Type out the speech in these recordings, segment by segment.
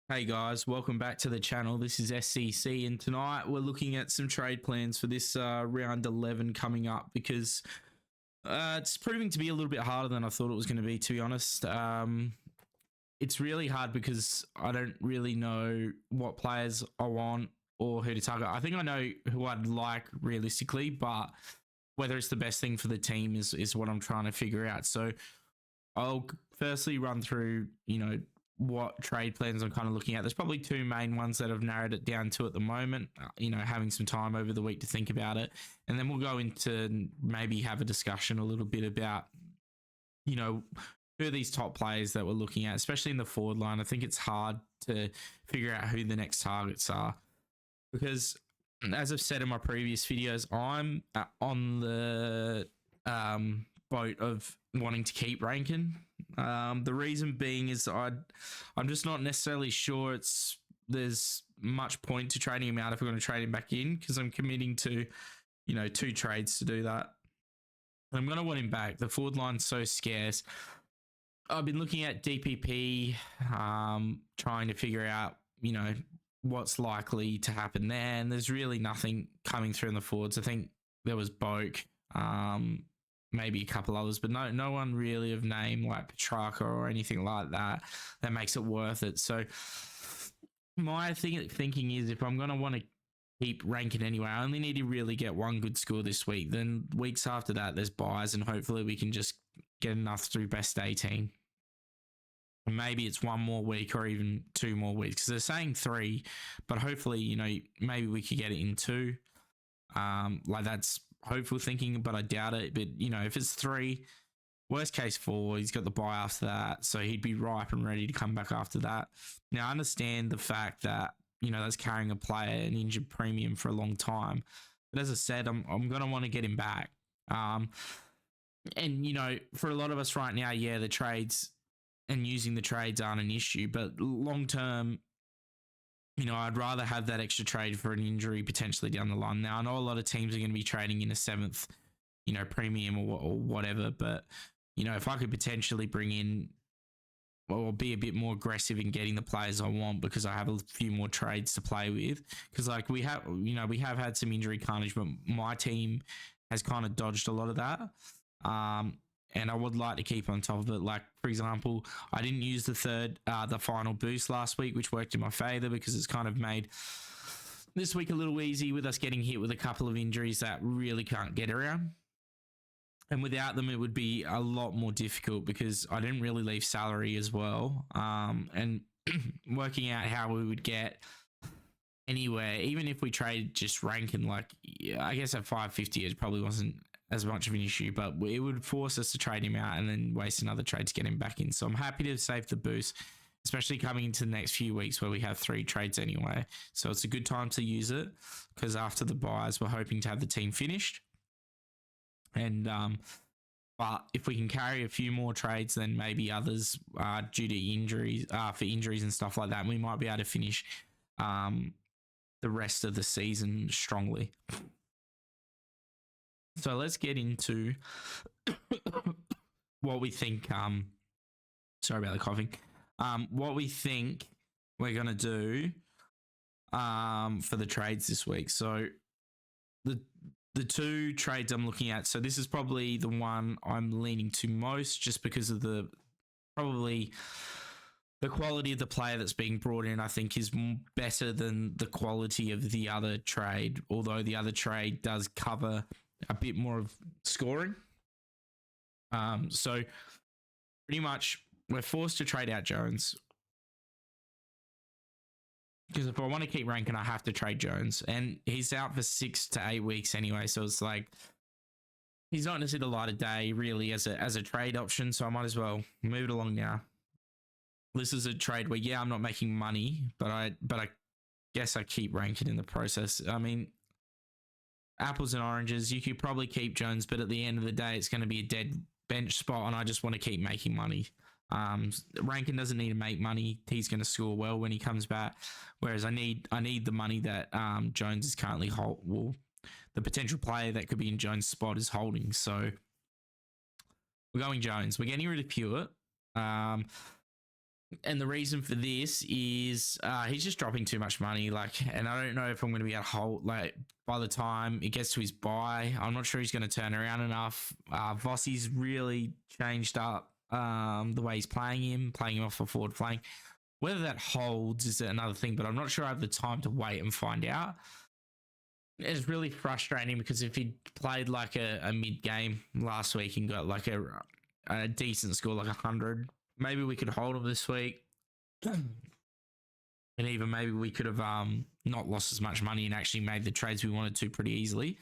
Hey guys, welcome back to the channel. This is SCC, and tonight we're looking at some trade plans for this round 11 coming up because it's proving to be a little bit harder than I thought it was going to be, to be honest. It's really hard because I don't really know what players I want or who to target. I think I know who I'd like realistically, but whether it's the best thing for the team is what I'm trying to figure out. So I'll firstly run through, what trade plans I'm kind of looking at. There's probably two main ones that I've narrowed it down to at the moment, having some time over the week to think about it. And then we'll go into maybe have a discussion a little bit about, who are these top players that we're looking at, especially in the forward line. I think it's hard to figure out who the next targets are because, as I've said in my previous videos, I'm on the boat of wanting to keep Rankin. The reason being is I'm just not necessarily sure there's much point to trading him out if we're going to trade him back in, because I'm committing to, two trades to do that. And I'm going to want him back. The forward line's so scarce. I've been looking at DPP, trying to figure out, what's likely to happen there. And there's really nothing coming through in the forwards. I think there was Boak, maybe a couple others, but no one really of name like Petrarca or anything like that makes it worth it. So my thinking is, if I'm going to want to keep ranking anyway, I only need to really get one good score this week. Then weeks after that, there's buys, and hopefully we can just get enough through best 18. And maybe it's one more week or even 2 more weeks, because they're saying 3, but hopefully, maybe we could get it in 2. That's hopeful thinking, but I doubt it. But if it's 3, worst case 4, he's got the buy after that, so he'd be ripe and ready to come back after that. Now I understand the fact that that's carrying a player an injured premium for a long time, but as I said, I'm gonna want to get him back. And for a lot of us right now, the trades and using the trades aren't an issue, but long term, I'd rather have that extra trade for an injury potentially down the line. Now, I know a lot of teams are going to be trading in a 7th, premium or whatever, but, if I could potentially bring in or be a bit more aggressive in getting the players I want, because I have a few more trades to play with, because we have had some injury carnage, but my team has kind of dodged a lot of that. And I would like to keep on top of it. Like, for example, I didn't use the final boost last week, which worked in my favor because it's kind of made this week a little easy with us getting hit with a couple of injuries that really can't get around. And without them, it would be a lot more difficult because I didn't really leave salary as well. And working out how we would get anywhere, even if we trade just ranking, I guess at 550, it probably wasn't as much of an issue, but it would force us to trade him out and then waste another trade to get him back in. So I'm happy to save the boost, especially coming into the next few weeks where we have 3 trades anyway. So it's a good time to use it, because after the buys, we're hoping to have the team finished. And but if we can carry a few more trades, then maybe others due to injuries, for injuries and stuff like that, we might be able to finish the rest of the season strongly. So let's get into what we think. Sorry about the coughing. What we think we're going to do for the trades this week. So the 2 trades I'm looking at. So this is probably the one I'm leaning to most, just because of probably the quality of the player that's being brought in, I think, is better than the quality of the other trade, although the other trade does cover a bit more of scoring. So pretty much we're forced to trade out Jones, because if I want to keep ranking, I have to trade Jones, and he's out for 6 to 8 weeks anyway. So it's like, he's not going to see the light of day really as a trade option. So I might as well move it along now. This is a trade where, I'm not making money, but I guess I keep ranking in the process. I mean, apples and oranges, you could probably keep Jones, but at the end of the day, it's going to be a dead bench spot, and I just want to keep making money. Rankin doesn't need to make money. He's going to score well when he comes back, whereas I need the money that Jones is currently the potential player that could be in Jones' spot is holding. So we're going Jones. We're getting rid of Pure. And the reason for this is he's just dropping too much money. And I don't know if I'm going to be able to hold, by the time it gets to his buy, I'm not sure he's going to turn around enough. Vossi's really changed up the way he's playing him off a forward flank. Whether that holds is another thing, but I'm not sure I have the time to wait and find out. It's really frustrating because if he played like a mid game last week and got like a decent score, like 100, maybe we could hold him this week. And even maybe we could have not lost as much money and actually made the trades we wanted to pretty easily.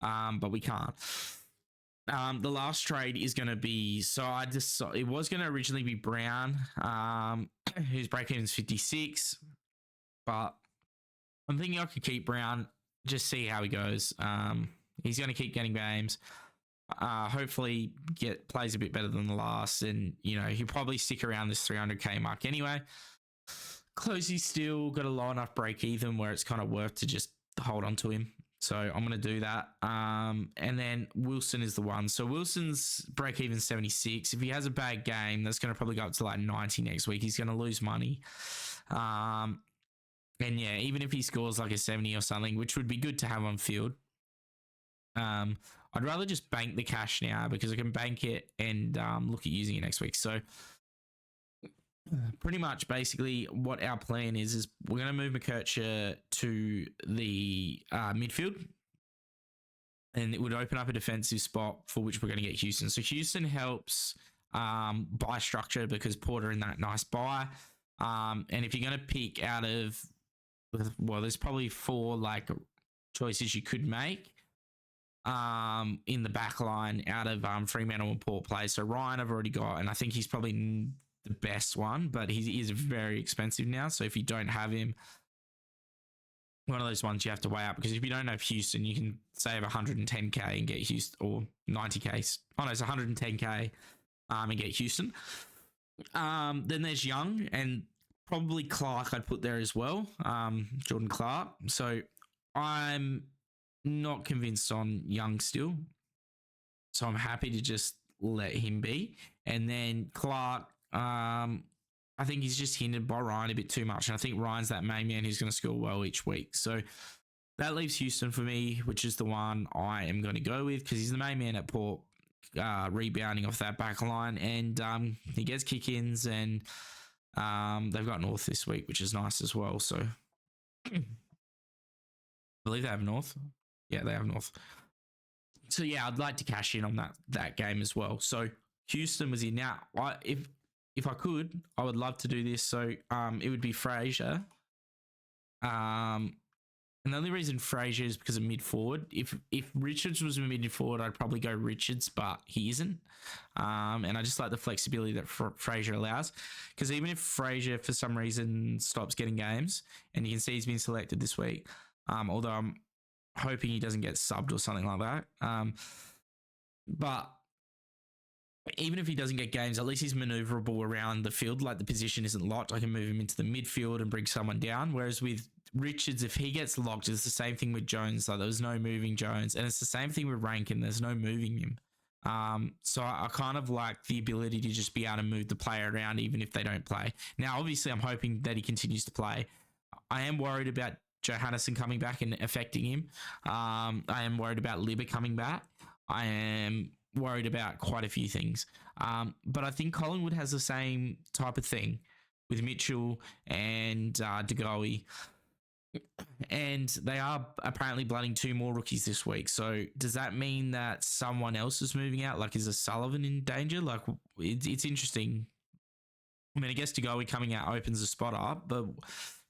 But we can't. The last trade is going to be, it was going to originally be Brown, whose break-even is 56, but I'm thinking I could keep Brown, just see how he goes. He's going to keep getting games. Hopefully plays a bit better than the last, and he'll probably stick around this 300k mark anyway. Closey's still got a low enough break even where it's kind of worth to just hold on to him. So I'm going to do that. And then Wilson is the one. So Wilson's break even 76. If he has a bad game, that's going to probably go up to like 90 next week. He's going to lose money. And yeah, even if he scores like a 70 or something, which would be good to have on field, I'd rather just bank the cash now because I can bank it and look at using it next week. So pretty much basically what our plan is we're going to move McKercher to the midfield, and it would open up a defensive spot for which we're going to get Houston. So Houston helps buy structure because Porter in that nice buy. And if you're going to pick out of, there's probably 4 choices you could make in the back line out of Fremantle and Port Place. So Ryan I've already got, and I think he's probably the best one, but he is very expensive now. So if you don't have him, one of those ones you have to weigh up, because if you don't have Houston, you can save 110k and get Houston, or 90k. Oh no, it's 110k and get Houston. Then there's Young and probably Clark I'd put there as well, Jordan Clark. So I'm not convinced on Young still. So I'm happy to just let him be. And then Clark, I think he's just hindered by Ryan a bit too much. And I think Ryan's that main man who's going to score well each week. So that leaves Houston for me, which is the one I am going to go with because he's the main man at Port, rebounding off that back line. And he gets kick-ins, and they've got North this week, which is nice as well. So I believe they have North. Yeah, they have North. So yeah, I'd like to cash in on that game as well. So Houston was in. Now, if I could, I would love to do this. So it would be Fraser. And the only reason Fraser is because of mid forward. If Richards was a mid forward, I'd probably go Richards, but he isn't. And I just like the flexibility that Fraser allows. Because even if Fraser for some reason stops getting games, and you can see he's been selected this week, although I'm hoping he doesn't get subbed or something like that. But even if he doesn't get games, at least he's maneuverable around the field. Like the position isn't locked. I can move him into the midfield and bring someone down. Whereas with Richards, if he gets locked, it's the same thing with Jones. Like there's no moving Jones. And it's the same thing with Rankin. There's no moving him. So I kind of like the ability to just be able to move the player around even if they don't play. Now, obviously, I'm hoping that he continues to play. I am worried about Johannesson coming back and affecting him. I am worried about Libba coming back. I am worried about quite a few things. But I think Collingwood has the same type of thing with Mitchell and De Goey. And they are apparently blooding 2 more rookies this week. So does that mean that someone else is moving out? Like, is a Sullivan in danger? Like, it's interesting. I mean, I guess De Goey coming out opens the spot up, but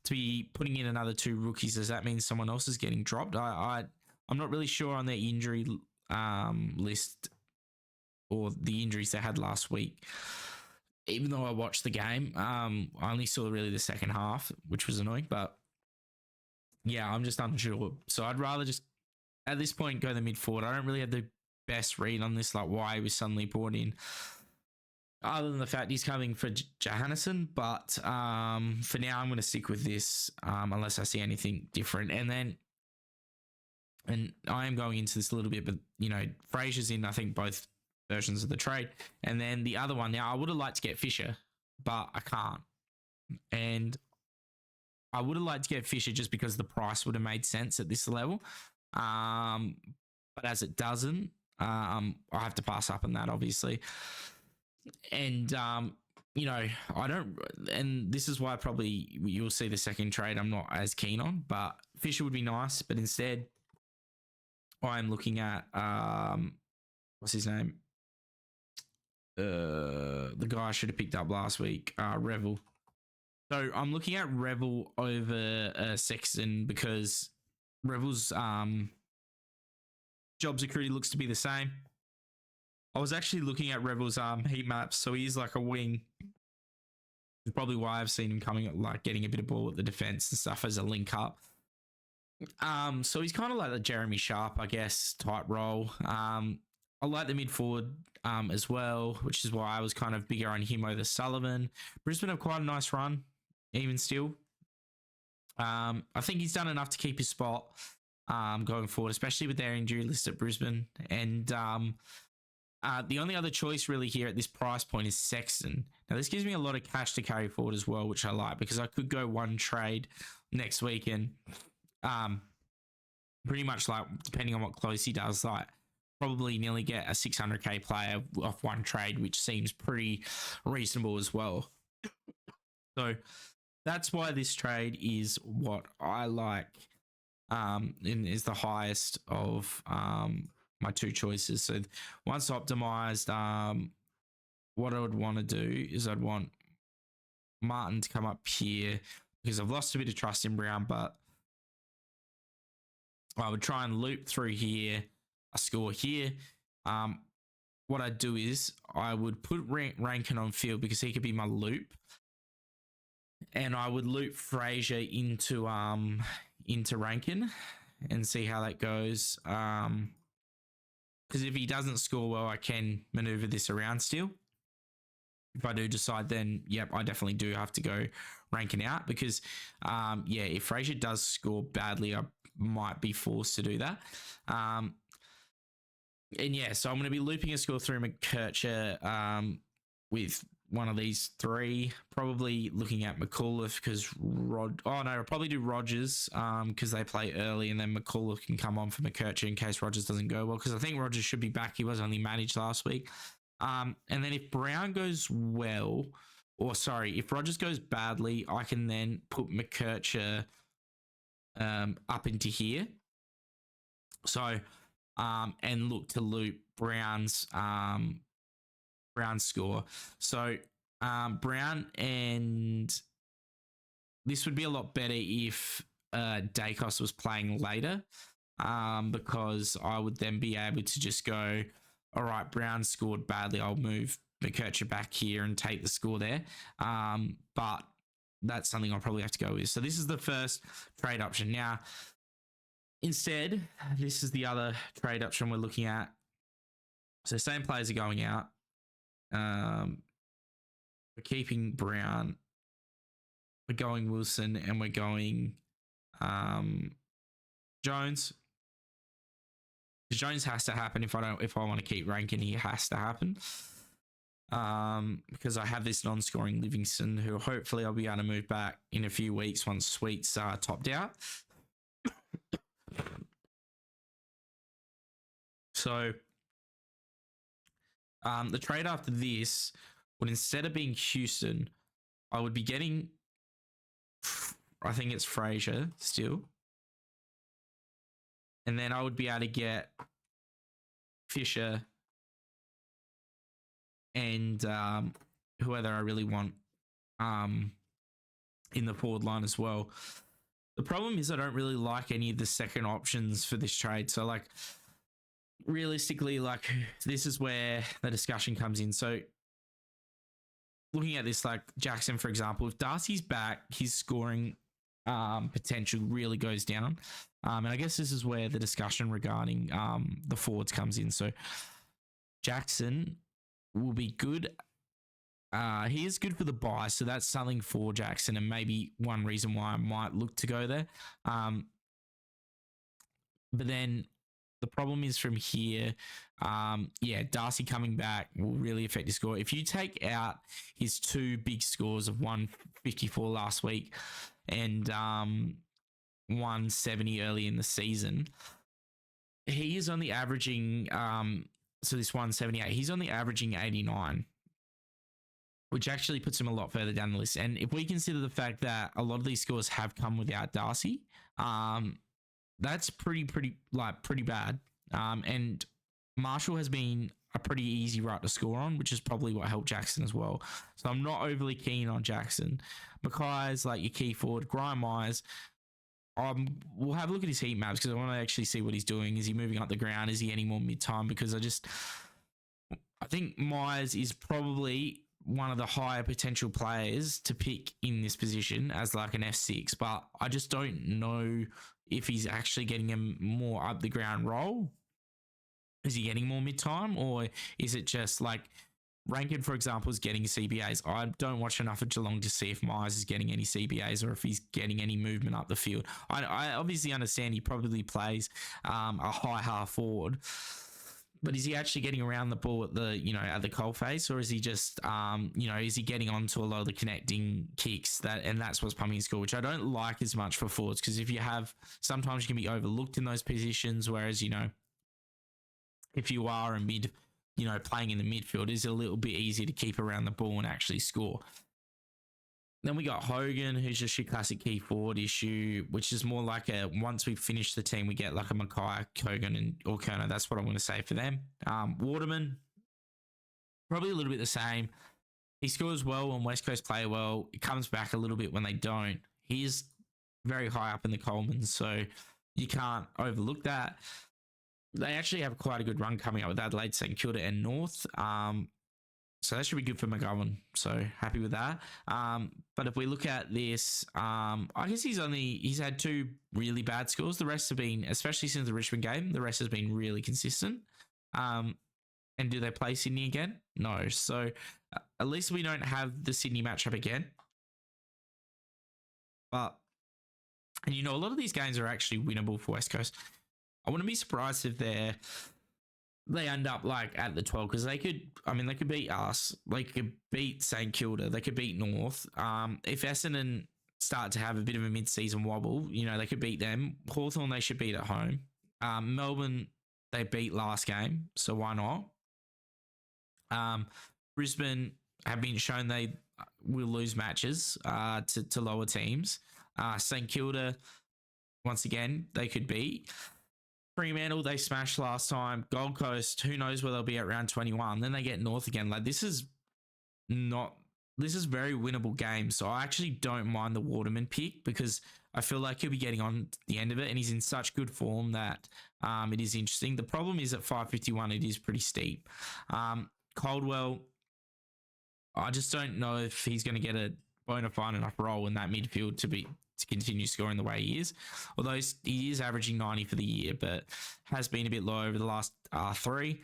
to be putting in another 2 rookies, does that mean someone else is getting dropped? I'm not really sure on their injury list or the injuries they had last week. Even though I watched the game, I only saw really the second half, which was annoying. But yeah, I'm just unsure. So I'd rather just, at this point, go the mid forward. I don't really have the best read on this, like why he was suddenly brought in, other than the fact he's coming for Johannesson. But for now, I'm going to stick with this unless I see anything different. And I am going into this a little bit, but, Fraser's in, I think, both versions of the trade. And then the other one, now I would have liked to get Fisher. but I can't. And I would have liked to get Fisher just because the price would have made sense at this level. But as it doesn't, I have to pass up on that, obviously. And, I don't, and this is why probably you'll see the second trade I'm not as keen on, but Fisher would be nice. But instead, I'm looking at, what's his name? The guy I should have picked up last week, Revel. So I'm looking at Revel over Sexton because Revel's job security looks to be the same. I was actually looking at Revel's heat maps, so he's like a wing. It's probably why I've seen him coming, like getting a bit of ball at the defense and stuff as a link up. So he's kind of like the Jeremy Sharp, I guess, type role. I like the mid forward as well, which is why I was kind of bigger on him over Sullivan. Brisbane have quite a nice run, even still. I think he's done enough to keep his spot going forward, especially with their injury list at Brisbane. And the only other choice really here at this price point is Sexton. Now, this gives me a lot of cash to carry forward as well, which I like because I could go one trade next week and pretty much like, depending on what close he does, like probably nearly get a 600k player off one trade, which seems pretty reasonable as well. So that's why this trade is what I like and is the highest of my two choices. So once optimized, what I would want to do is I'd want Martin to come up here because I've lost a bit of trust in Brown, but I would try and loop through here, a score here. What I'd do is I would put Rankin on field because he could be my loop. And I would loop Fraser into Rankin and see how that goes. Because if he doesn't score well, I can maneuver this around still. If I do decide, then yep, I definitely do have to go Rankin out because if Fraser does score badly, I might be forced to do that. So I'm going to be looping a score through McKercher with one of these three, probably looking at McAuliffe because I'll probably do Rogers because they play early and then McAuliffe can come on for McKercher in case Rogers doesn't go well because I think Rogers should be back. He was only managed last week. And then if Brown goes well, if Rogers goes badly, I can then put McKercher up into here. So, and look to loop Brown's score. So, Brown, and this would be a lot better if Dacos was playing later because I would then be able to just go, all right, Brown scored badly. I'll move McKercher back here and take the score there. But that's something I'll probably have to go with. So this is the first trade option. Now, instead, this is the other trade option we're looking at. So same players are going out. We're keeping Brown. We're going Wilson and we're going Jones. Jones has to happen if I want to keep Rankin, he has to happen. Because I have this non-scoring Livingston who hopefully I'll be able to move back in a few weeks once Sweet's topped out. So the trade after this would, instead of being Houston, I would be getting, I think it's Fraser still. And then I would be able to get Fisher and whoever I really want in the forward line as well. The problem is I don't really like any of the second options for this trade. So, like, realistically, like, this is where the discussion comes in. So, looking at this, like Jackson, for example, if Darcy's back, his scoring potential really goes down. And I guess this is where the discussion regarding the forwards comes in. So, Jackson will be good. He is good for the buy, so that's something for Jackson, and maybe one reason why I might look to go there. But then The problem is from here, Darcy coming back will really affect his score. If you take out his two big scores of 154 last week and 170 early in the season, he is only averaging, so this 178, he's only averaging 89, which actually puts him a lot further down the list. And if we consider the fact that a lot of these scores have come without Darcy, that's pretty bad. And Marshall has been a pretty easy right to score on, which is probably what helped Jackson as well. So I'm not overly keen on Jackson. Mackay's like your key forward. Grime Myers, we'll have a look at his heat maps because I want to actually see what he's doing. Is he moving up the ground? Is he any more mid-time? Because I think Myers is probably one of the higher potential players to pick in this position as like an F6, but I just don't know if he's actually getting a more up the ground role. Is he getting more mid-time, or is it just like Rankin, for example, is getting CBAs? I don't watch enough of Geelong to see if Myers is getting any CBAs or if he's getting any movement up the field. I obviously understand he probably plays a high half forward, but is he actually getting around the ball at the coalface, or is he just, is he getting onto a lot of the connecting kicks and that's what's pumping his score, which I don't like as much for forwards, because sometimes you can be overlooked in those positions, whereas, if you are a mid, playing in the midfield, it's a little bit easier to keep around the ball and actually score. Then we got Hogan, who's just your classic key forward issue, which is more like once we finish the team, we get like a Mackay, Hogan, or Kerner. That's what I'm going to say for them. Waterman, probably a little bit the same. He scores well when West Coast play well. It comes back a little bit when they don't. He is very high up in the Coleman, so you can't overlook that. They actually have quite a good run coming up with Adelaide, St Kilda, and North. So that should be good for McGovern. So happy with that. But if we look at this, I guess he's had two really bad scores. The rest have been, especially since the Richmond game, the rest has been really consistent. And do they play Sydney again? No. So at least we don't have the Sydney matchup again. But, and a lot of these games are actually winnable for West Coast. I wouldn't be surprised if they end up like at the 12, because they could beat us. They could beat St Kilda. They could beat North. If Essendon start to have a bit of a mid-season wobble, they could beat them. Hawthorn they should beat at home. Melbourne, they beat last game, so why not? Brisbane have been shown they will lose matches to lower teams. St Kilda, once again, they could beat. Fremantle, they smashed last time. Gold Coast, who knows where they'll be at round 21. Then they get North again. Like, this is very winnable game. So I actually don't mind the Waterman pick, because I feel like he'll be getting on the end of it, and he's in such good form that it is interesting. The problem is at 551, it is pretty steep. Caldwell, I just don't know if he's going to get a bona fide enough role in that midfield to continue scoring the way he is. Although he is averaging 90 for the year, but has been a bit low over the last 3,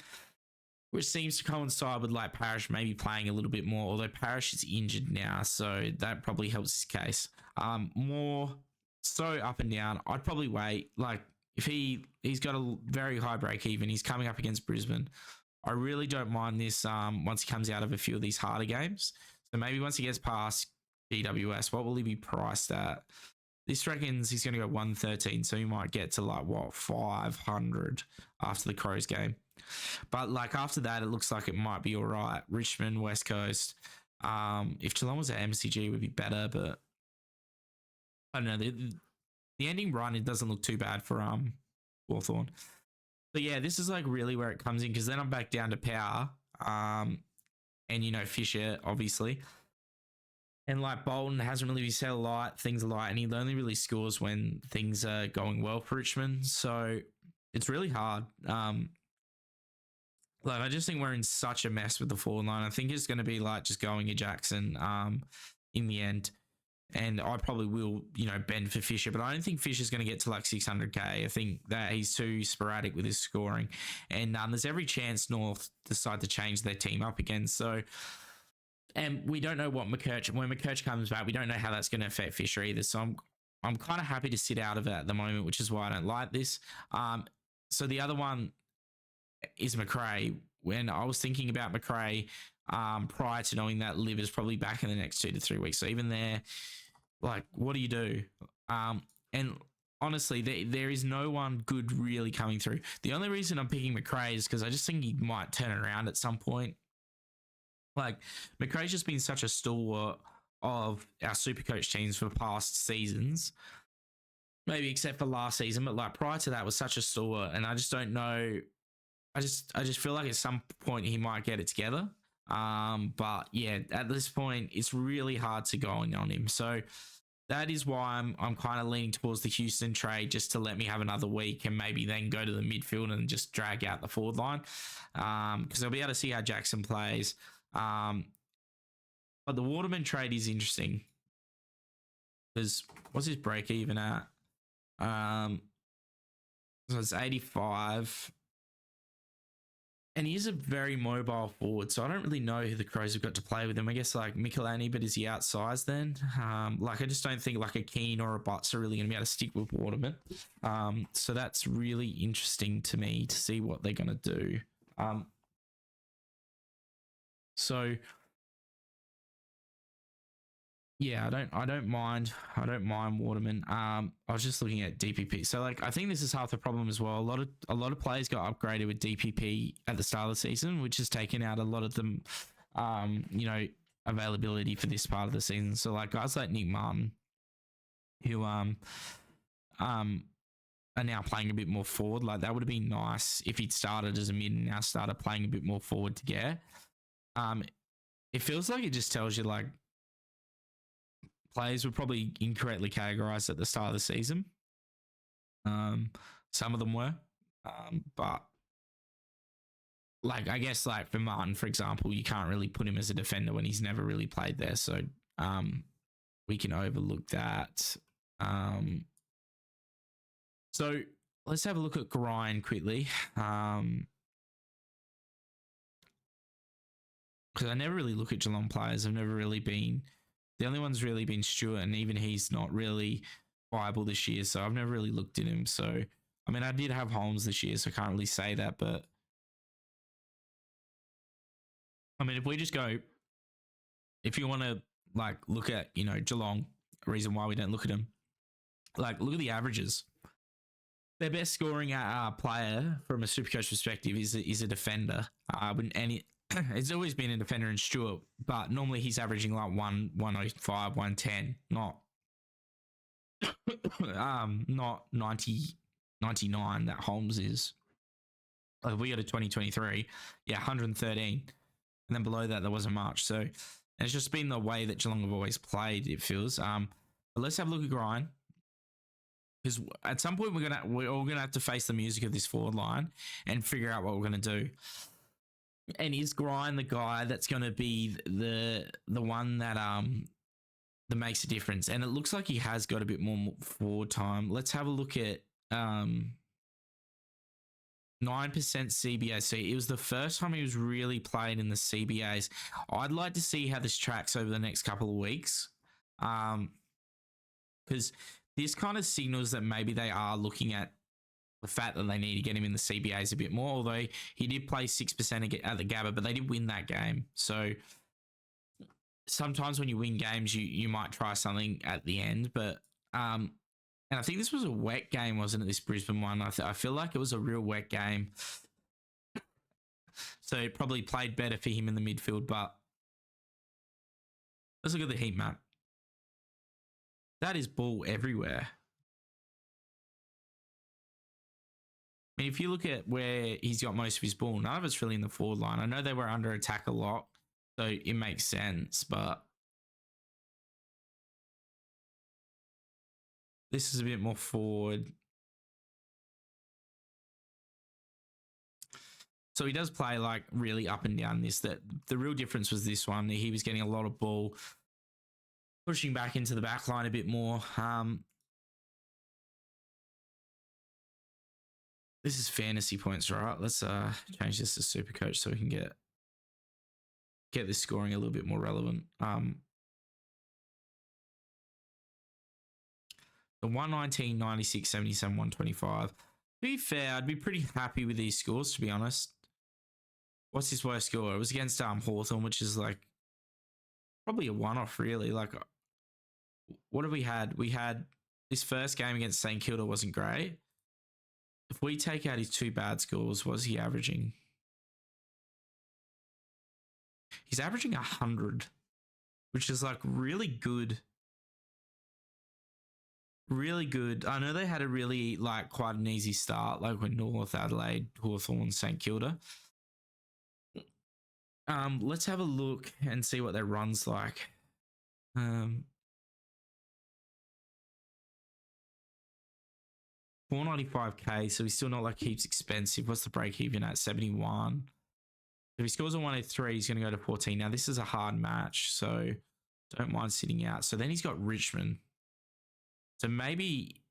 which seems to coincide with like Parrish maybe playing a little bit more, although Parrish is injured now, so that probably helps his case. More so up and down, I'd probably wait. Like, if he's got a very high break even, he's coming up against Brisbane. I really don't mind this once he comes out of a few of these harder games. So maybe once he gets past GWS, what will he be priced at? This reckons he's going to go 113, so he might get to 500 after the Crows game. But after that, it looks like it might be all right. Richmond, West Coast. If Geelong was at MCG, it would be better, but I don't know. The ending run, it doesn't look too bad for Hawthorn. But yeah, this is really where it comes in, because then I'm back down to power. And Fisher, obviously. And Bolton hasn't really been set alight, things are light, and he only really scores when things are going well for Richmond. So it's really hard. I just think we're in such a mess with the forward line. I think it's going to be just going to Jackson in the end. And I probably will, bend for Fisher, but I don't think Fisher's going to get to 600k. I think that he's too sporadic with his scoring. And there's every chance North decide to change their team up again. So, and we don't know when McKerch comes back, we don't know how that's going to affect Fisher either. So I'm kind of happy to sit out of it at the moment, which is why I don't like this. So the other one is McRae. When I was thinking about McRae prior to knowing that Liv is probably back in the next 2 to 3 weeks. So even there, like, what do you do? And honestly, there is no one good really coming through. The only reason I'm picking McRae is because I just think he might turn it around at some point. Like, McRae's just been such a stalwart of our Supercoach teams for past seasons. Maybe except for last season, but like prior to that was such a stalwart, and I just don't know. I just feel like at some point he might get it together. But yeah, at this point it's really hard to go on him. So that is why I'm kind of leaning towards the Houston trade, just to let me have another week and maybe then go to the midfield and just drag out the forward line. Because I'll be able to see how Jackson plays. But the Waterman trade is interesting. Because what's his break even at? So it's 85. And he is a very mobile forward, so I don't really know who the Crows have got to play with him. I guess like Michelani, but is he outsized then? Like I just don't think like a Keane or a Butts are really going to be able to stick with Waterman. So that's really interesting to me to see what they're going to do. So yeah, I don't mind Waterman. I was just looking at DPP. So like I think this is half the problem as well. A lot of players got upgraded with DPP at the start of the season, which has taken out a lot of them availability for this part of the season. So like guys like Nick Martin, who are now playing a bit more forward. Like that would have been nice if he'd started as a mid and now started playing a bit more forward to get. It feels like it just tells you like players were probably incorrectly categorized at the start of the season. Some of them were, but like I guess like for Martin, for example, you can't really put him as a defender when he's never really played there. So we can overlook that. So let's have a look at Grind quickly. Because I never really look at Geelong players. I've never really been. The only one's really been Stewart, and even he's not really viable this year. So I've never really looked at him. So, I mean, I did have Holmes this year, so I can't really say that. But, I mean, if we just go, if you want to, like, look at, Geelong, a reason why we don't look at them, like, look at the averages. Their best scoring player from a Supercoach perspective is a defender. It's always been a defender in Stewart, but normally he's averaging like 105, 110, not 90, 99 that Holmes is. Like we got a 2023, 113. And then below that, there wasn't much. So it's just been the way that Geelong have always played, it feels. But let's have a look at Grind. Because at some point we're all gonna have to face the music of this forward line and figure out what we're gonna do. And is Grind the guy that's going to be the one that makes a difference? And it looks like he has got a bit more forward time. Let's have a look at 9% CBA. So it was the first time he was really played in the CBAs. I'd like to see how this tracks over the next couple of weeks. Because this kind of signals that maybe they are looking at the fact that they need to get him in the CBAs a bit more, although he did play 6% at the Gabba, but they did win that game. So sometimes when you win games, you might try something at the end. But and I think this was a wet game, wasn't it, this Brisbane one? I feel like it was a real wet game. So it probably played better for him in the midfield. But let's look at the heat map. That is ball everywhere. I mean, if you look at where he's got most of his ball, none of it's really in the forward line. I know they were under attack a lot, so it makes sense, but this is a bit more forward. So he does play like really up and down this. That the real difference was this one. He was getting a lot of ball, pushing back into the back line a bit more. This is fantasy points, right? Let's change this to Supercoach so we can get this scoring a little bit more relevant. The 119, 96, 77, 125. be fair, I'd be pretty happy with these scores, to be honest. What's his worst score? It was against Hawthorn, which is like probably a one-off, really. Like, what have we had? We had this first game against St Kilda wasn't great. If we take out his 2 bad scores, what's he averaging? He's averaging 100, which is like really good. Really good. I know they had a really like quite an easy start, like with North Adelaide, Hawthorn, St Kilda. Let's have a look and see what their run's like. 495k, so he's still not like heaps expensive. What's the break even at? 71. If he scores a 103, he's going to go to 14. Now, this is a hard match, so don't mind sitting out. So then he's got Richmond. So maybe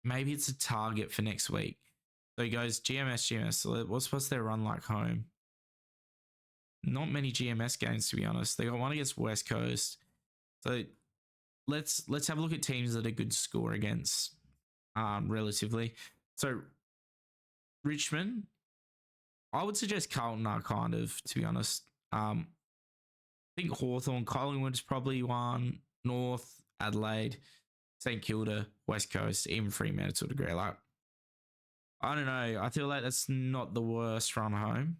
it's a target for next week. So he goes GMS. So what's their run like home? Not many GMS games, to be honest. They got one against West Coast. So let's have a look at teams that are good to score against, relatively. So Richmond, I would suggest Carlton are kind of, to be honest. I think Hawthorn, Collingwood is probably one. North, Adelaide, St Kilda, West Coast, even Fremantle to a degree. Like, I don't know. I feel like that's not the worst run home.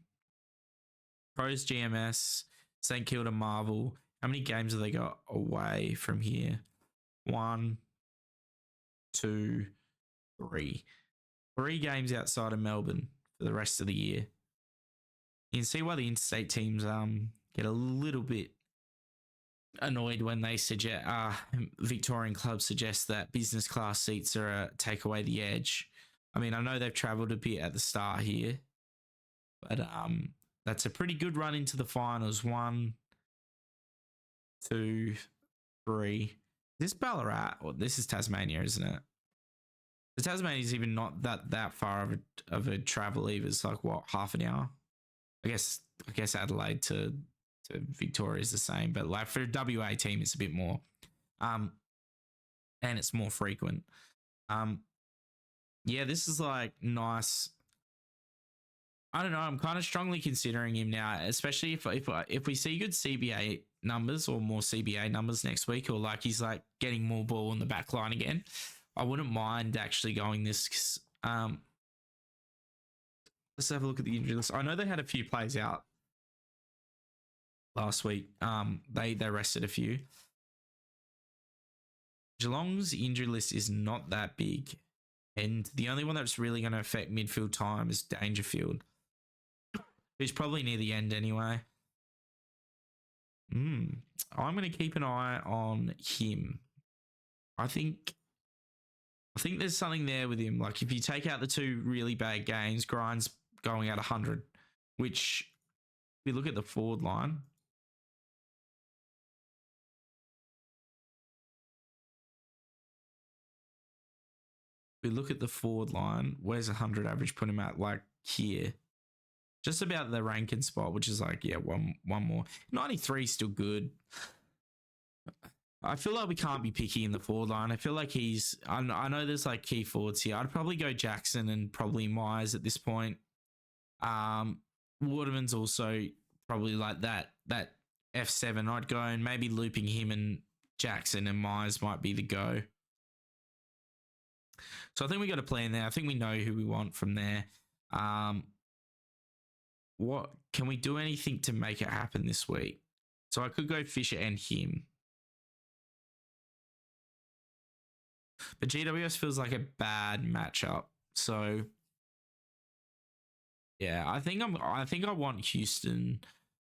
Pros GMS, St Kilda Marvel. How many games have they got away from here? 1, 2, 3. 3 games outside of Melbourne for the rest of the year. You can see why the interstate teams get a little bit annoyed when they suggest Victorian clubs suggest that business class seats are take away the edge. I mean, I know they've travelled a bit at the start here, but that's a pretty good run into the finals. 1, 2, 3. This Ballarat, or this is Tasmania, isn't it? The Tasmania is even not that far of a travel either. It's like what, half an hour? I guess Adelaide to Victoria is the same, but like for a WA team, it's a bit more, and it's more frequent. Yeah, this is like nice. I don't know. I'm kind of strongly considering him now, especially if we see good CBA numbers or more CBA numbers next week, or like he's like getting more ball in the back line again. I wouldn't mind actually going this. Let's have a look at the injury list. I know they had a few plays out last week. They rested a few. Geelong's injury list is not that big, and the only one that's really going to affect midfield time is Dangerfield, who's probably near the end anyway. I'm going to keep an eye on him. I think there's something there with him. Like if you take out the 2 really bad games, Grind's going at 100, which if we look at the forward line, where's 100 average put him at? Like here. Just about the ranking spot, which is like, yeah, one more. 93 is still good. I feel like we can't be picky in the forward line. I feel like I know there's like key forwards here. I'd probably go Jackson and probably Myers at this point. Waterman's also probably like that F7. I'd go and maybe looping him and Jackson and Myers might be the go. So I think we got a plan there. I think we know who we want from there. What can we do anything to make it happen this week? So I could go Fisher and him. But GWS feels like a bad matchup. So yeah, I think I want Houston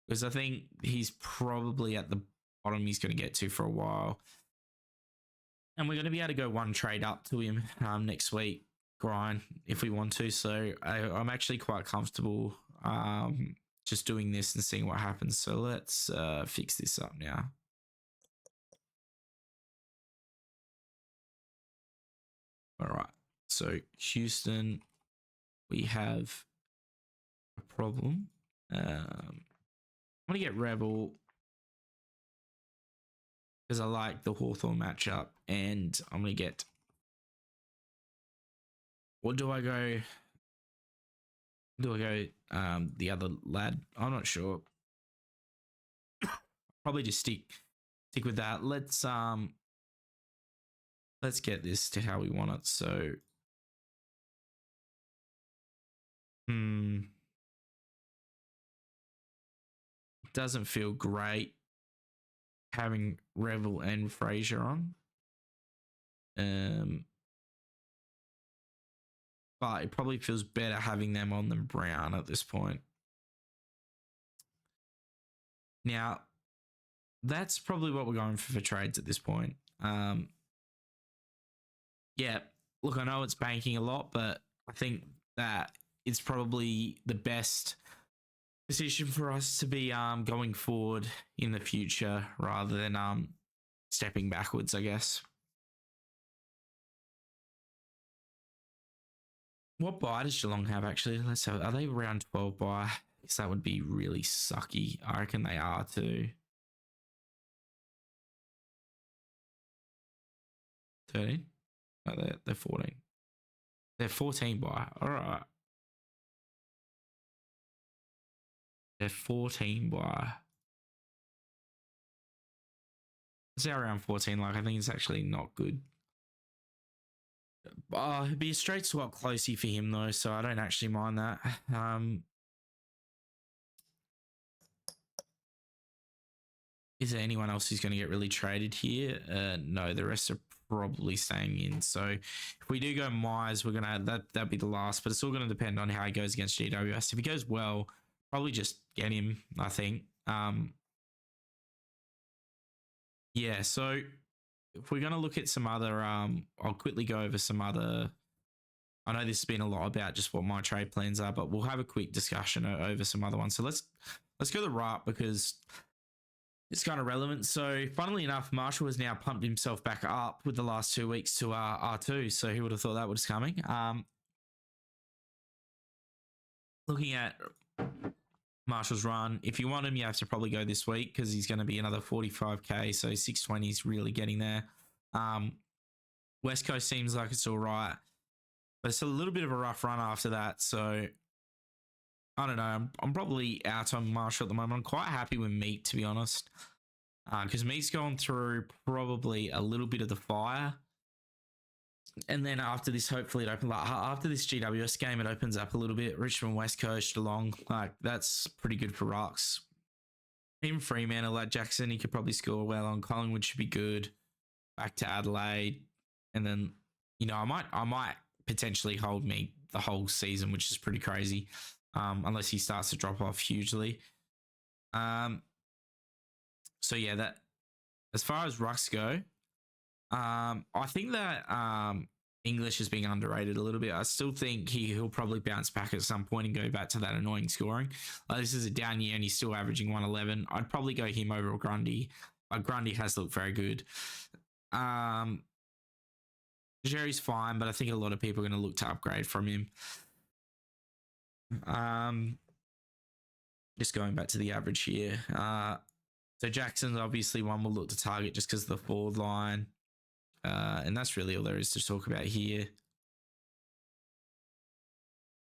because I think he's probably at the bottom he's going to get to for a while. And we're going to be able to go one trade up to him next week, Grind, if we want to. So I'm actually quite comfortable just doing this and seeing what happens. So let's fix this up now. All right. So Houston, we have a problem. I'm going to get Rebel because I like the Hawthorn matchup, and I'm going to get Or do I go? Do I go the other lad? I'm not sure. Probably just stick with that. Let's get this to how we want it. So doesn't feel great having Revel and Fraser on. But it probably feels better having them on than Brown at this point. Now, that's probably what we're going for trades at this point. Yeah, look, I know it's banking a lot, but I think that it's probably the best position for us to be going forward in the future rather than stepping backwards, I guess. What buy does Geelong have actually? Let's have. Are they around 12 buy? Because that would be really sucky. I reckon they are too. 13? No, they're 14. They're 14 buy. All right. They're 14 buy. It's around 14. Like, I think it's actually not good. It'd be a straight swap closey for him though, so I don't actually mind that. Is there anyone else who's going to get really traded here? No, the rest are probably staying in. So if we do go Myers, we're gonna that'd be the last, but it's all going to depend on how he goes against GWS. If he goes well, probably just get him, I think. Yeah, so if we're going to look at some other, I'll quickly go over some other. I know this has been a lot about just what my trade plans are, but we'll have a quick discussion over some other ones. So let's go to the right because it's kind of relevant. So funnily enough, Marshall has now pumped himself back up with the last 2 weeks to R2. So who would have thought that was coming? Looking at Marshall's run, if you want him, you have to probably go this week because he's going to be another 45k. So 620 is really getting there. West Coast seems like it's all right, but it's a little bit of a rough run after that. So I don't know. I'm probably out on Marshall at the moment. I'm quite happy with Meat, to be honest, because Meat's going through probably a little bit of the fire. And then after this, hopefully it opens up. After this GWS game, it opens up a little bit. Richmond, West Coast, Geelong, like that's pretty good for Rocks. Even Fremantle, like Jackson, he could probably score well on. Collingwood should be good. Back to Adelaide, and then I might potentially hold Meat the whole season, which is pretty crazy. Unless he starts to drop off hugely. So yeah, that as far as rucks go, I think that English is being underrated a little bit. I still think he'll probably bounce back at some point and go back to that annoying scoring. This is a down year and he's still averaging 111. I'd probably go him over Grundy. Grundy has looked very good. Jerry's fine, but I think a lot of people are going to look to upgrade from him. Just going back to the average here. So Jackson's obviously one we'll look to target just because of the forward line. And that's really all there is to talk about here.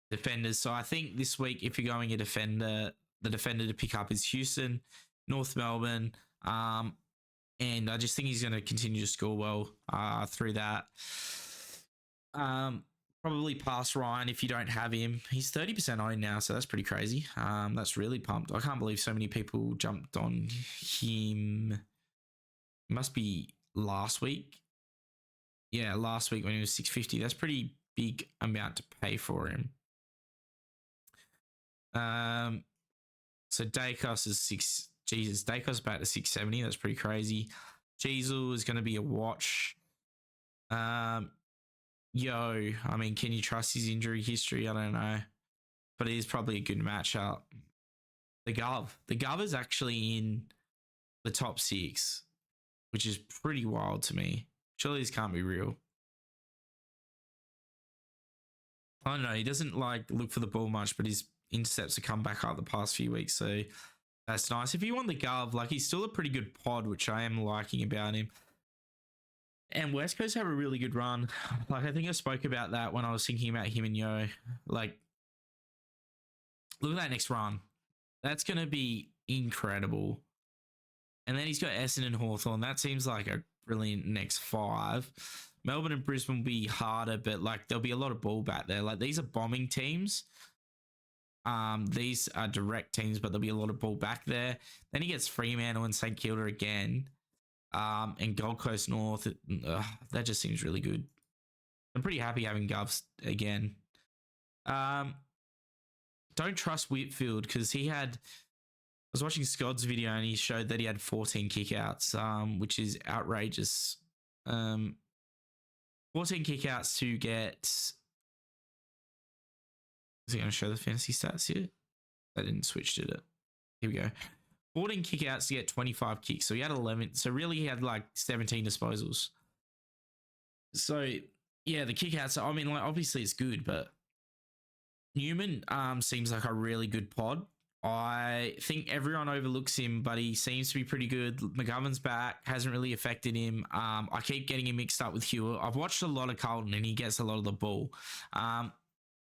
Defenders. So I think this week, if you're going a defender, the defender to pick up is Houston, North Melbourne. And I just think he's going to continue to score well through that. Probably pass Ryan if you don't have him. He's 30% owned now, so that's pretty crazy. That's really pumped. I can't believe so many people jumped on him. It must be last week. Yeah, last week when he was 650. That's pretty big amount to pay for him. So Dacos is Dacos back to 670. That's pretty crazy. Jeezel is going to be a watch. I mean, can you trust his injury history? I don't know. But it is probably a good matchup. The Gov is actually in the top 6, which is pretty wild to me. Surely this can't be real. I don't know. He doesn't look for the ball much, but his intercepts have come back up the past few weeks, so that's nice. If you want the Gov, he's still a pretty good pod, which I am liking about him. And West Coast have a really good run. Like, I think I spoke about that when I was thinking about him and Yo. Like, look at that next run. That's going to be incredible. And then he's got Essendon and Hawthorn. That seems like a brilliant next 5. Melbourne and Brisbane will be harder, but like there'll be a lot of ball back there. Like, these are bombing teams. These are direct teams, but there'll be a lot of ball back there. Then he gets Fremantle and St Kilda again. And Gold Coast North. That just seems really good. I'm pretty happy having Govs again. Don't trust Whitfield because he had. I was watching Scott's video and he showed that he had 14 kickouts, which is outrageous. 14 kickouts to get. Is it going to show the fantasy stats here? I didn't switch, did it? Here we go. 14 kickouts to get 25 kicks. So he had 11. So really he had like 17 disposals. So yeah, the kickouts, I mean, like obviously it's good, but Newman seems like a really good pod. I think everyone overlooks him, but he seems to be pretty good. McGovern's back, hasn't really affected him. I keep getting him mixed up with Hewitt. I've watched a lot of Carlton and he gets a lot of the ball.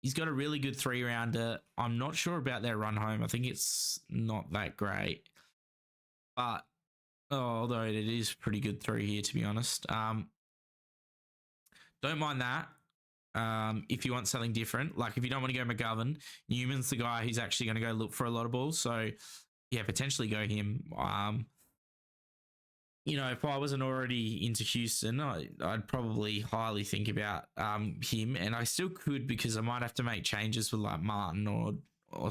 He's got a really good 3-rounder. I'm not sure about their run home. I think it's not that great. But, although it is pretty good 3 here, to be honest. Don't mind that. If you want something different, like if you don't want to go McGovern, Newman's the guy who's actually going to go look for a lot of balls. So, yeah, potentially go him. If I wasn't already into Houston, I'd probably highly think about him, and I still could because I might have to make changes with like Martin or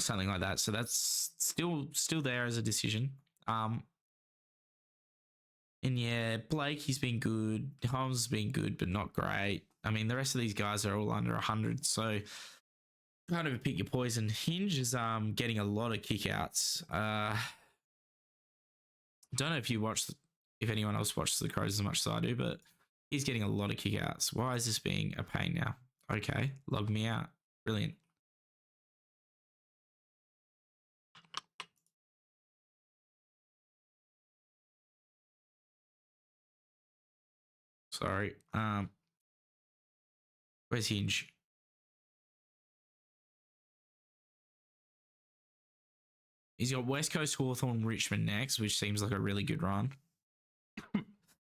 something like that. So that's still there as a decision. And yeah, Blake, he's been good. Holmes has been good, but not great. I mean, the rest of these guys are all under 100, so kind of pick your poison. Hinge is getting a lot of kickouts. Don't know if anyone else watches the Crows as much as I do, but he's getting a lot of kickouts. Why is this being a pain now? Okay, log me out. Brilliant. Sorry. Where's Hinge? He's got West Coast, Hawthorn, Richmond next, which seems like a really good run.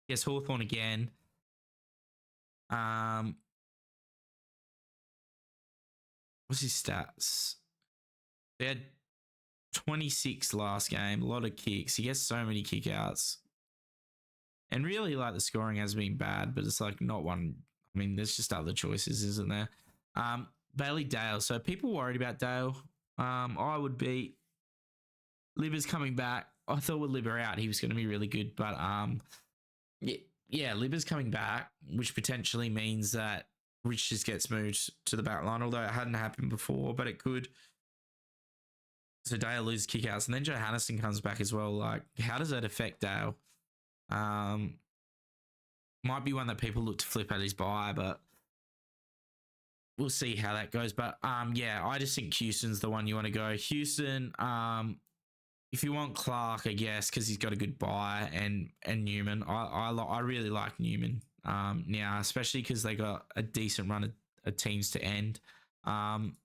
Yes, Hawthorn again. What's his stats? They had 26 last game, a lot of kicks. He gets so many kickouts. And really, like, the scoring has been bad, but it's like not one. I mean, there's just other choices, isn't there? Bailey Dale. So people worried about Dale. I would be. Libba's coming back. I thought with Libba out, he was going to be really good, but yeah, Libba's coming back, which potentially means that Rich just gets moved to the back line, although it hadn't happened before, but it could. So Dale loses kickouts, and then Johannesson comes back as well. Like, how does that affect Dale? Might be one that people look to flip at his buy, but we'll see how that goes. But yeah, I just think Houston's the one you want to go. Houston, if you want Clark, I guess, because he's got a good buy, and Newman. I really like Newman now, especially because they got a decent run of teams to end. And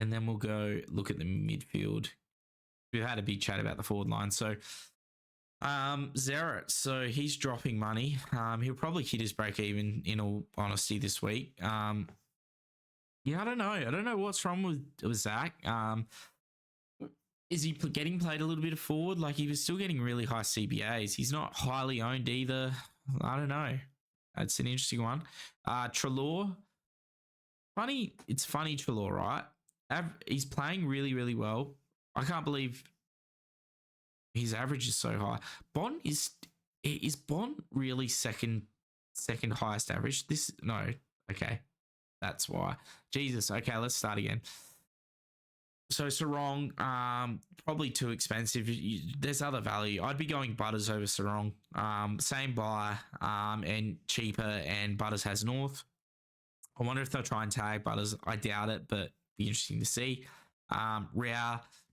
then we'll go look at the midfield. We've had a big chat about the forward line. So Zerrett, so he's dropping money. He'll probably hit his break even, in all honesty, this week. Yeah, I don't know. I don't know what's wrong with Zach. Is he getting played a little bit of forward? Like, he was still getting really high CBAs. He's not highly owned either. I don't know. That's an interesting one. Treloar. It's funny, Treloar, right? He's playing really, really well. I can't believe his average is so high. Bond is Bond really second highest average? Okay. That's why. Jesus. Okay, let's start again. So Sarong, probably too expensive. There's other value. I'd be going Butters over Sarong. Same buy, and cheaper, and Butters has North. I wonder if they'll try and tag Butters. I doubt it, but be interesting to see.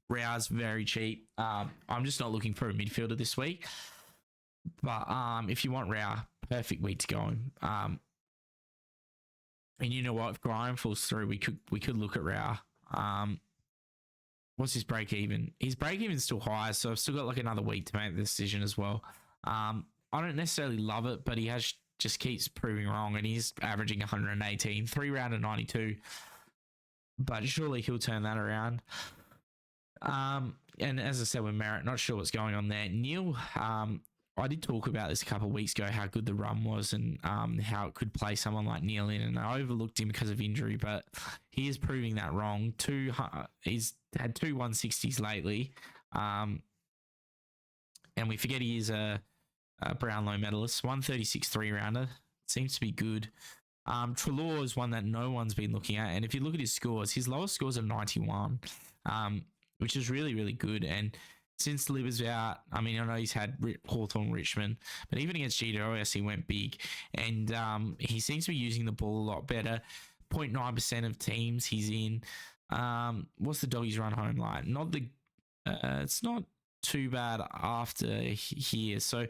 Rao's very cheap. I'm just not looking for a midfielder this week. But if you want Rao, perfect week to go on. And you know what? If Graham falls through, we could look at Rao. What's his break even? His break even's still high, so I've still got like another week to make the decision as well. I don't necessarily love it, but he just keeps proving wrong, and he's averaging 118, 3 round of 92. But surely he'll turn that around. And as I said with Merritt, not sure what's going on there. Neil, I did talk about this a couple of weeks ago, how good the run was and how it could play someone like Neil in, and I overlooked him because of injury, but he is proving that wrong. He's had 2 160s lately, and we forget he is a Brownlow medalist. 136 3-rounder. Seems to be good. Treloar is one that no one's been looking at, and if you look at his scores, his lowest scores are 91, which is really, really good. And since Libba's out, I mean, I know he's had Hawthorn, Richmond, but even against GWS, he went big, and he seems to be using the ball a lot better. 0.9% of teams he's in. What's the Doggies run home like? It's not too bad after here. So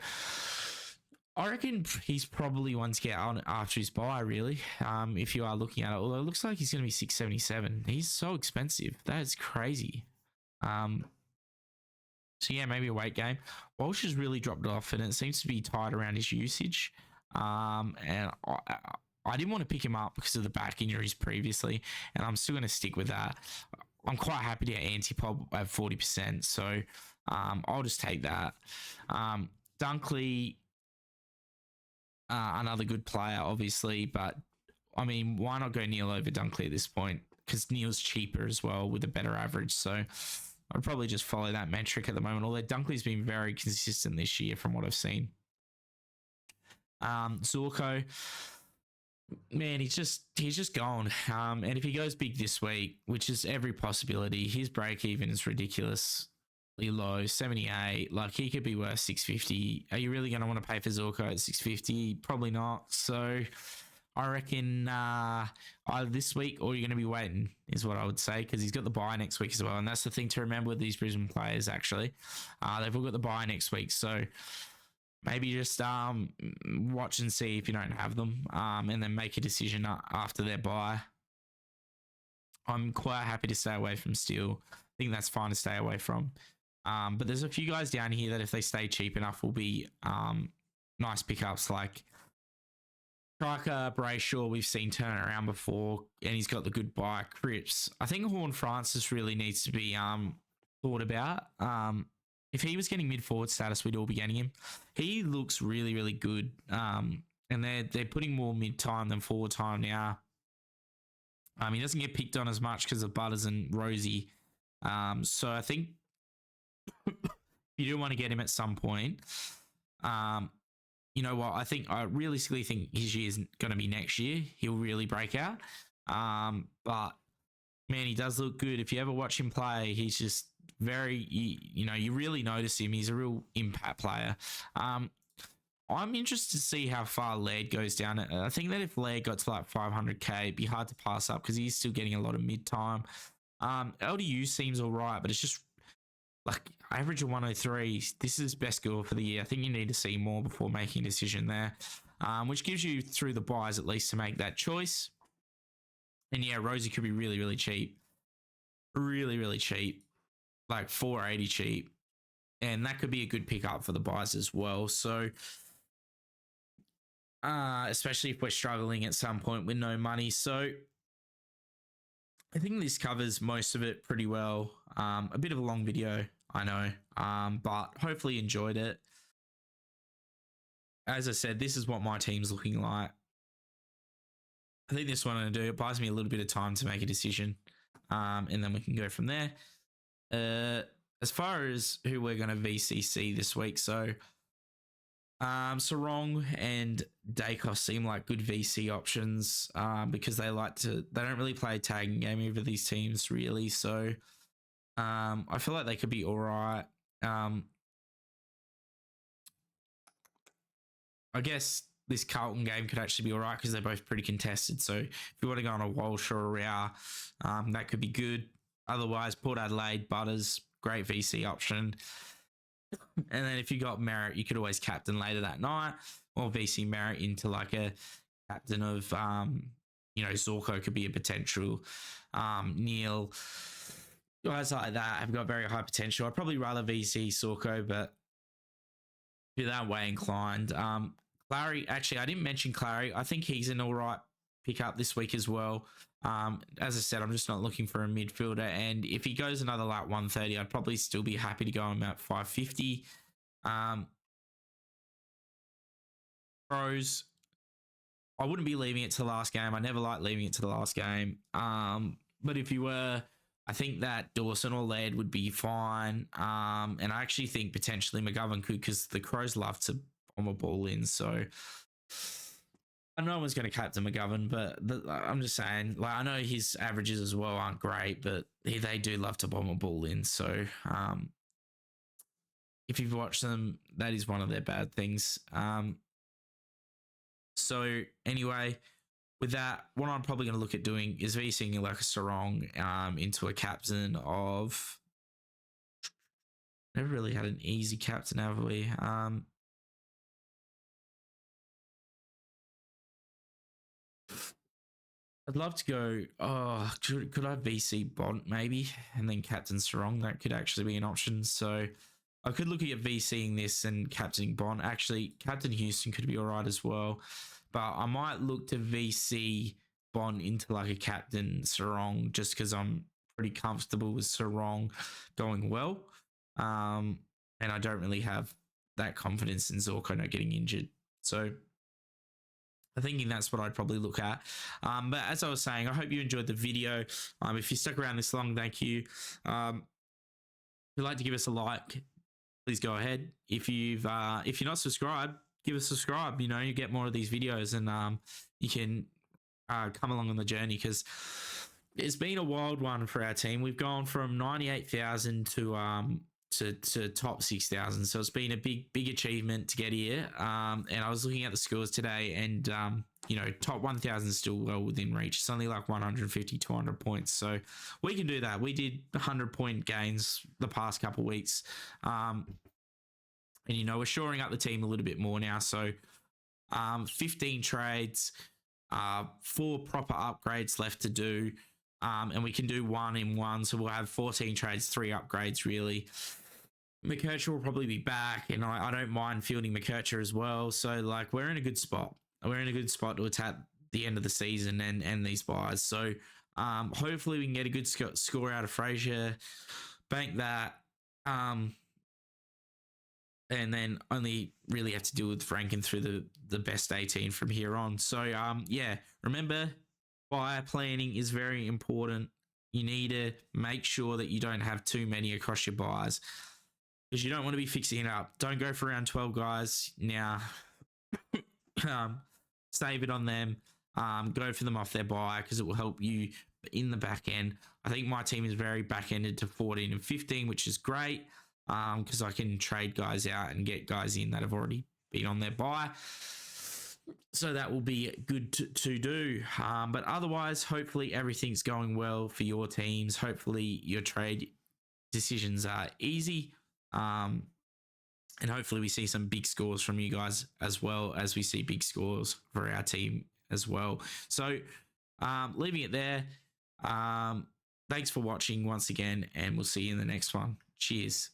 I reckon he's probably one to get on after his bye, really, if you are looking at it. Although it looks like he's going to be 677. He's so expensive. That is crazy. So yeah, maybe a weight game. Walsh has really dropped off, and it seems to be tied around his usage. And I didn't want to pick him up because of the back injuries previously, and I'm still going to stick with that. I'm quite happy to get Antipod at 40%, so I'll just take that. Dunkley, another good player, obviously, but I mean, why not go Neil over Dunkley at this point? Because Neil's cheaper as well with a better average, so I'd probably just follow that metric at the moment, although Dunkley's been very consistent this year from what I've seen. Zorko, man, he's just gone. And if he goes big this week, which is every possibility, his break even is ridiculously low, 78. Like, he could be worth 650. Are you really going to want to pay for Zorko at 650? Probably not. So I reckon either this week or you're going to be waiting is what I would say, because he's got the bye next week as well. And that's the thing to remember with these Brisbane players, actually. They've all got the bye next week. So maybe just watch and see if you don't have them, and then make a decision after their bye. I'm quite happy to stay away from Steele. I think that's fine to stay away from. But there's a few guys down here that if they stay cheap enough will be nice pickups, like Striker, Brayshaw, we've seen turn it around before, and he's got the good bike. Cripps. I think Horn Francis really needs to be thought about. If he was getting mid-forward status, we'd all be getting him. He looks really, really good, and they're putting more mid-time than forward time now. He doesn't get picked on as much because of Butters and Rosie. So I think you do want to get him at some point. You know what? I realistically think his year isn't going to be next year. He'll really break out. But man, he does look good. If you ever watch him play, he's just very, you really notice him. He's a real impact player. I'm interested to see how far Laird goes down. I think that if Laird got to like 500k, it'd be hard to pass up because he's still getting a lot of mid-time. LDU seems all right, but it's just like average of 103. This is his best score for the year. I think you need to see more before making a decision there, which gives you through the buys at least to make that choice. And yeah, Rosie could be really, really cheap. Really, really cheap. Like 480 cheap. And that could be a good pickup for the buys as well. So, especially if we're struggling at some point with no money. So, I think this covers most of it pretty well. A bit of a long video, I know, but hopefully you enjoyed it. As I said, this is what my team's looking like. I think this one I'm going to do, it buys me a little bit of time to make a decision, and then we can go from there. As far as who we're going to VCC this week, so Sarong and Dacos seem like good VC options because they don't really play a tagging game over these teams really, so I feel like they could be all right. I guess this Carlton game could actually be all right because they're both pretty contested, so if you want to go on a Walsh or a Rao, that could be good. Otherwise, Port Adelaide, Butters, great VC option. And then if you got Merritt, you could always captain later that night. or VC merit into like a captain of, Zorko could be a potential. Neil, guys like that have got very high potential. I'd probably rather VC Zorko, but be that way inclined. Clary, actually, I didn't mention Clary. I think he's an all right pickup this week as well. As I said, I'm just not looking for a midfielder. And if he goes another like 130, I'd probably still be happy to go him at 550. Pros, I wouldn't be leaving it to the last game. I never like leaving it to the last game. But if you were, I think that Dawson or Laird would be fine. And I actually think potentially McGovern could, because the Crows love to bomb a ball in. So no one's going to captain McGovern, but I'm just saying, like, I know his averages as well aren't great, but they do love to bomb a ball in. So if you've watched them, that is one of their bad things. So anyway, with that, what I'm probably going to look at doing is VCing like a Sarong into a captain of. Never really had an easy captain, have we? I'd love to go. Oh, could I VC Bont maybe, and then captain Sarong? That could actually be an option. So I could look at VCing this and captaining Bont. Actually, Captain Houston could be all right as well, but I might look to VC Bont into like a captain Sarong just because I'm pretty comfortable with Sarong going well, and I don't really have that confidence in Zorko not getting injured. So I'm thinking that's what I'd probably look at. But as I was saying, I hope you enjoyed the video. If you stuck around this long, thank you. If you'd like to give us a like, please go ahead. If you're not subscribed, give us a subscribe. You get more of these videos, and you can come along on the journey, because it's been a wild one for our team. We've gone from 98,000 to top 6,000. So it's been a big achievement to get here. And I was looking at the scores today, and top 1,000 is still well within reach. It's only like 150, 200 points. So we can do that. We did 100-point gains the past couple of weeks. And we're shoring up the team a little bit more now. So 15 trades, 4 proper upgrades left to do. And we can do 1 in 1. So we'll have 14 trades, 3 upgrades really. McKercher will probably be back, and I don't mind fielding McKercher as well. So, like, we're in a good spot. We're in a good spot to attack the end of the season and these buys. So, hopefully we can get a good score out of Frazier, bank that, and then only really have to deal with ranking through the best 18 from here on. So, remember, buyer planning is very important. You need to make sure that you don't have too many across your buys, because you don't want to be fixing it up. Don't go for around 12 guys now. Save it on them. Go for them off their buy, because it will help you in the back end. I think my team is very back-ended to 14 and 15, which is great, because I can trade guys out and get guys in that have already been on their buy. So that will be good to do. But otherwise, hopefully everything's going well for your teams. Hopefully your trade decisions are easy. And hopefully we see some big scores from you guys, as well as we see big scores for our team as well. So leaving it there. Thanks for watching once again, and we'll see you in the next one. Cheers.